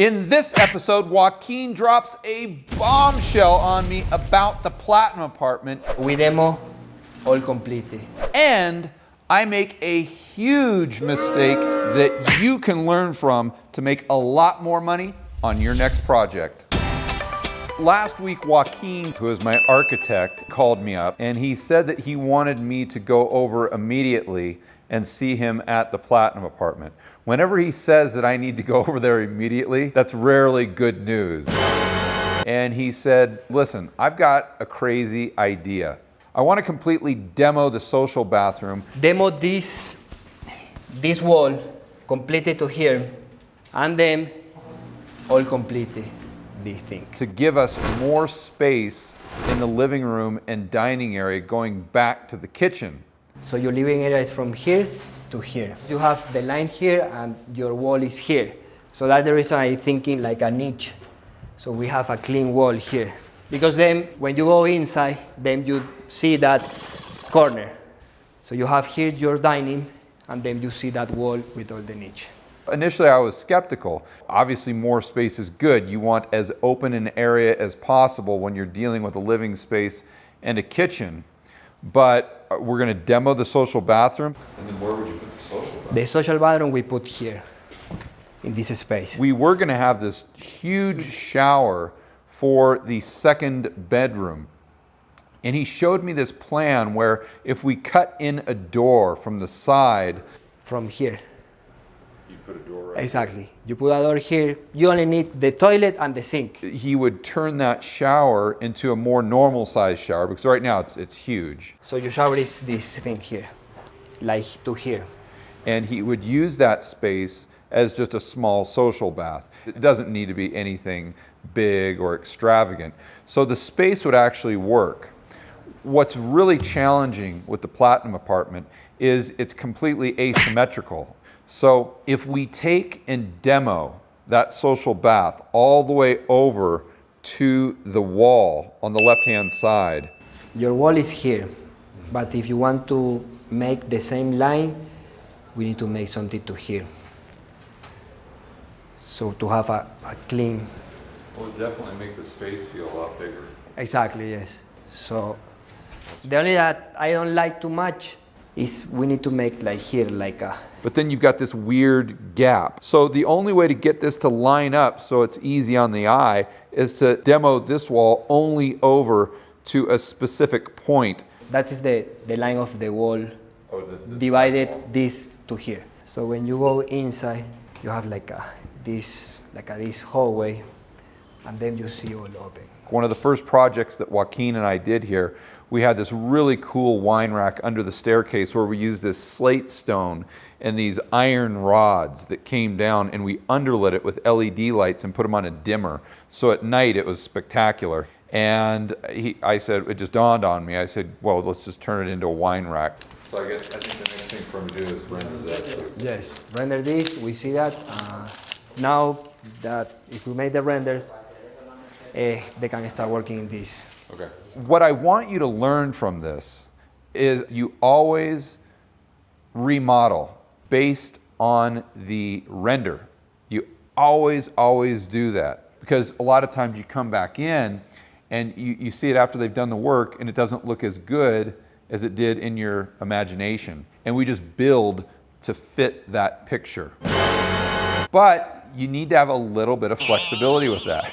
In this episode, Joaquín drops a bombshell on me about the Platinum apartment. We demo all completely. And I make a huge mistake that you can learn from to make a lot more money on your next project. Last week, Joaquín, who is my architect, called me up and he said that he wanted me to go over immediately and see him at the Platinum apartment. Whenever he says that I need to go over there immediately, that's rarely good news. And he said, listen, I've got a crazy idea. I want to completely demo the social bathroom. Demo this wall completely to here, and then all completely this thing. To give us more space in the living room and dining area going back to the kitchen. So your living area is from here to here. You have the line here and your wall is here. So that's the reason I'm thinking like a niche. So we have a clean wall here. Because then when you go inside, then you see that corner. So you have here your dining and then you see that wall with all the niche. Initially I was skeptical. Obviously more space is good. You want as open an area as possible when you're dealing with a living space and a kitchen. But we're going to demo the social bathroom. And then where would you put the social bathroom? The social bathroom we put here, in this space. We were going to have this huge shower for the second bedroom. And he showed me this plan where if we cut in a door from the side. From here. You put a door right Exactly. Here. You put a door here. You only need the toilet and the sink. He would turn that shower into a more normal size shower because right now it's huge. So your shower is this thing here, like to here. And he would use that space as just a small social bath. It doesn't need to be anything big or extravagant. So the space would actually work. What's really challenging with the Platinum apartment is it's completely asymmetrical. So if we take and demo that social bath all the way over to the wall on the left-hand side. Your wall is here, but if you want to make the same line, we need to make something to here. So to have a clean. It would definitely make the space feel a lot bigger. Exactly, yes. So the only that I don't like too much is we need to make like here, like a. But then you've got this weird gap. So the only way to get this to line up so it's easy on the eye is to demo this wall only over to a specific point. That is the line of the wall, this divided wall. This to here. So when you go inside, you have like this hallway, and then you see all open. One of the first projects that Joaquín and I did here, we had this really cool wine rack under the staircase where we used this slate stone and these iron rods that came down, and we underlit it with LED lights and put them on a dimmer. So at night it was spectacular. And I said, it just dawned on me, I said, well, let's just turn it into a wine rack. So I think the next thing for him to do is render this. Yes, render this, we see that. Now that if we make the renders, they can start working in this. Okay. What I want you to learn from this is you always remodel based on the render. You always do that. Because a lot of times you come back in and you see it after they've done the work and it doesn't look as good as it did in your imagination. And we just build to fit that picture. But you need to have a little bit of flexibility with that.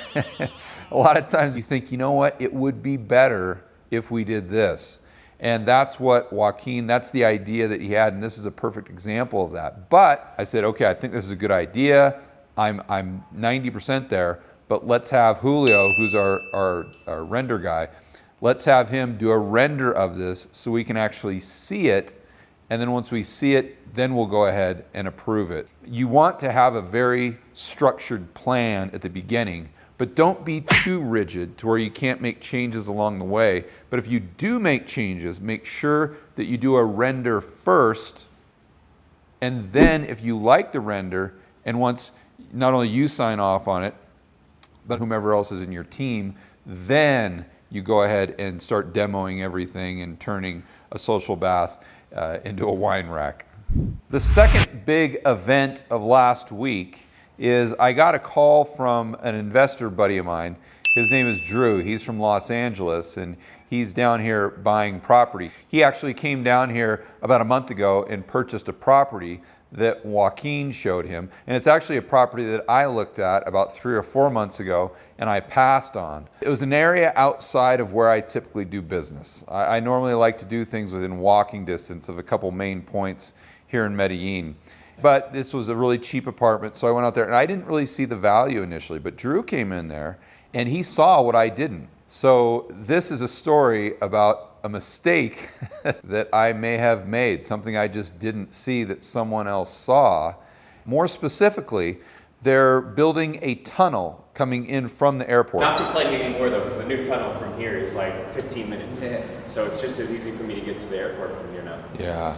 A lot of times you think, you know what, it would be better if we did this. And that's what Joaquín, that's the idea that he had, and this is a perfect example of that. But I said, okay, I think this is a good idea. I'm 90% there, but let's have Julio, who's our render guy, let's have him do a render of this so we can actually see it. And then once we see it, then we'll go ahead and approve it. You want to have a very structured plan at the beginning, but don't be too rigid to where you can't make changes along the way. But if you do make changes, make sure that you do a render first, and then if you like the render, and once not only you sign off on it, but whomever else is in your team, then you go ahead and start demoing everything and turning a social bath into a wine rack. The second big event of last week is I got a call from an investor buddy of mine. His name is Drew. He's from Los Angeles, and he's down here buying property. He actually came down here about a month ago and purchased a property that Joaquín showed him. And it's actually a property that I looked at about 3 or 4 months ago and I passed on. It was an area outside of where I typically do business. I normally like to do things within walking distance of a couple main points here in Medellin. But this was a really cheap apartment, so I went out there and I didn't really see the value initially, but Drew came in there and he saw what I didn't. So this is a story about a mistake that I may have made, something I just didn't see that someone else saw. More specifically, they're building a tunnel coming in from the airport. Not too pluggy anymore though, because the new tunnel from here is like 15 minutes. Yeah. So it's just as easy for me to get to the airport from here now. Yeah.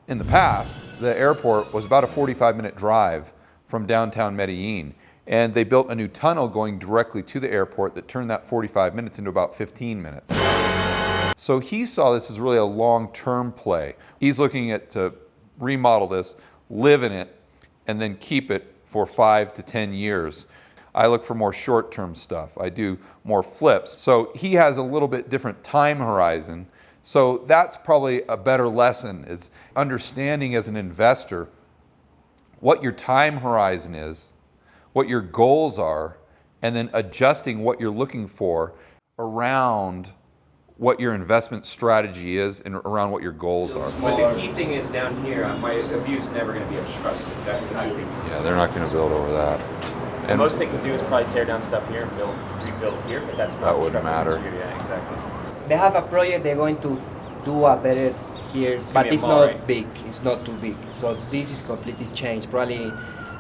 In the past, the airport was about a 45-minute drive from downtown Medellin. And they built a new tunnel going directly to the airport that turned that 45 minutes into about 15 minutes. So he saw this as really a long-term play. He's looking at to remodel this, live in it, and then keep it for 5 to 10 years. I look for more short-term stuff. I do more flips. So he has a little bit different time horizon. So that's probably a better lesson, is understanding as an investor what your time horizon is, what your goals are, and then adjusting what you're looking for around what your investment strategy is and around what your goals are. But the key thing is down here, the view's never going to be obstructed. That's the key thing. Yeah, they're not going to build over that. And the most they could do is probably tear down stuff here and rebuild here, but that's not that wouldn't matter. Yeah, exactly. They have a project they're going to do a better here, but it's not big. It's not too big. So this is completely changed. Probably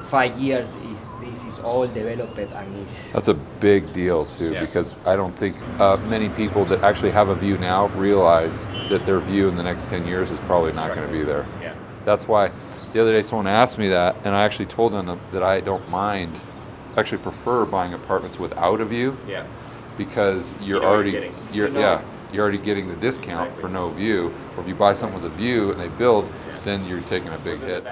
5 years this is all developed and is. That's a big deal too, because I don't think many people that actually have a view now realize that their view in the next 10 years is probably not going to be there. Yeah. That's why the other day someone asked me that, and I actually told them that I don't mind, actually prefer buying apartments without a view. Yeah. Because you're already getting the discount for no view. Or if you buy something with a view and they build, then you're taking a big hit.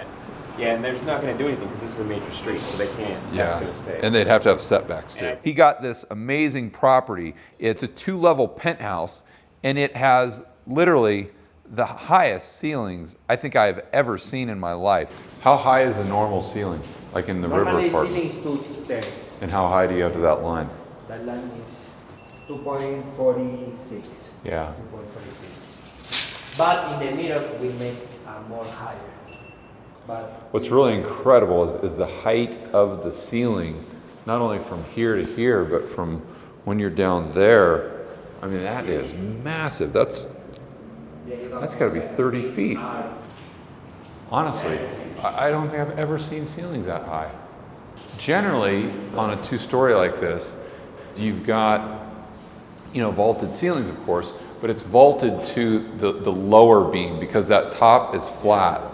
Yeah, and they're just not going to do anything because this is a major street, so they can't. Yeah, that's going to stay. and they'd have to have setbacks too. Yeah. He got this amazing property. It's a 2-level penthouse, and it has literally the highest ceilings I think I've ever seen in my life. How high is a normal ceiling, like in the river apartment? Normally ceiling is 210. And how high do you have to that line? That line is 2.46. Yeah. 2.46. But in the middle we make more higher. But what's really incredible is the height of the ceiling, not only from here to here, but from when you're down there. I mean, that is massive. That's got to be 30 feet. Honestly, I don't think I've ever seen ceilings that high. Generally, on a 2-story like this, you've got, vaulted ceilings, of course, but it's vaulted to the lower beam because that top is flat.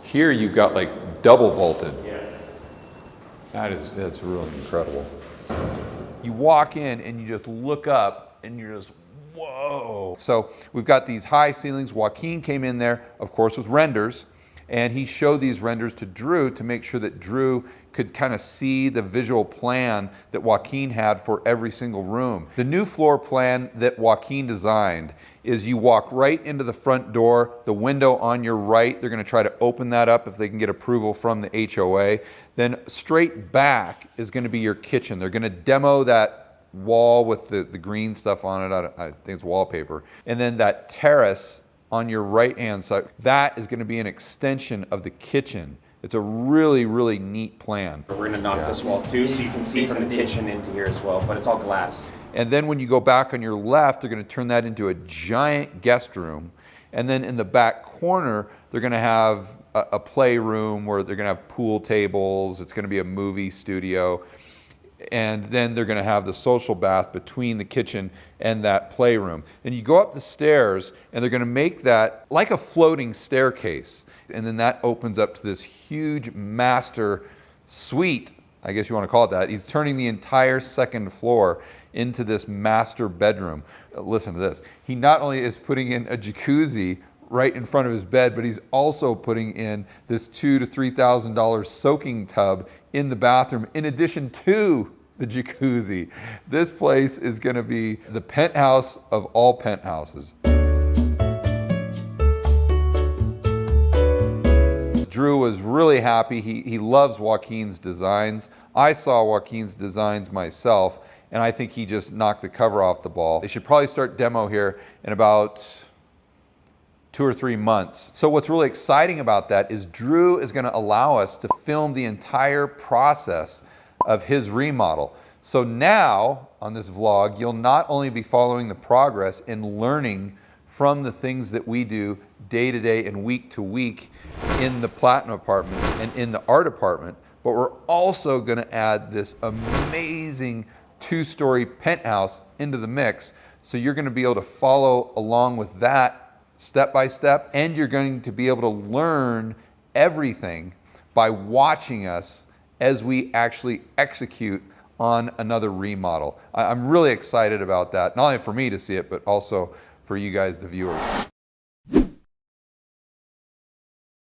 Here you've got like double vaulted. Yeah. That's really incredible. You walk in and you just look up and you're just, whoa. So we've got these high ceilings. Joaquín came in there, of course, with renders, and he showed these renders to Drew to make sure that Drew could kind of see the visual plan that Joaquín had for every single room. The new floor plan that Joaquín designed is you walk right into the front door, the window on your right, they're gonna try to open that up if they can get approval from the HOA. Then straight back is gonna be your kitchen. They're gonna demo that wall with the green stuff on it, I think it's wallpaper. And then that terrace on your right-hand side, that is gonna be an extension of the kitchen. It's a really, really neat plan. We're gonna knock this wall too, so you can see from the kitchen into here as well, but it's all glass. And then when you go back on your left, they're gonna turn that into a giant guest room. And then in the back corner, they're gonna have a playroom where they're gonna have pool tables. It's gonna be a movie studio. And then they're gonna have the social bath between the kitchen and that playroom. Then you go up the stairs and they're gonna make that like a floating staircase. And then that opens up to this huge master suite, I guess you wanna call it that. He's turning the entire second floor into this master bedroom. Listen to this. He not only is putting in a jacuzzi right in front of his bed, but he's also putting in this $2,000 to $3,000 soaking tub in the bathroom in addition to the jacuzzi. This place is going to be the penthouse of all penthouses. Drew was really happy. He loves Joaquín's designs. I saw Joaquín's designs myself, and I think he just knocked the cover off the ball. They should probably start demo here in about 2 or 3 months. So what's really exciting about that is Drew is going to allow us to film the entire process of his remodel. So now on this vlog, you'll not only be following the progress and learning from the things that we do day to day and week to week in the Platinum apartment and in the art apartment, but we're also going to add this amazing 2-story penthouse into the mix. So you're going to be able to follow along with that step by step, and you're going to be able to learn everything by watching us as we actually execute on another remodel. I'm really excited about that, not only for me to see it, but also for you guys, the viewers.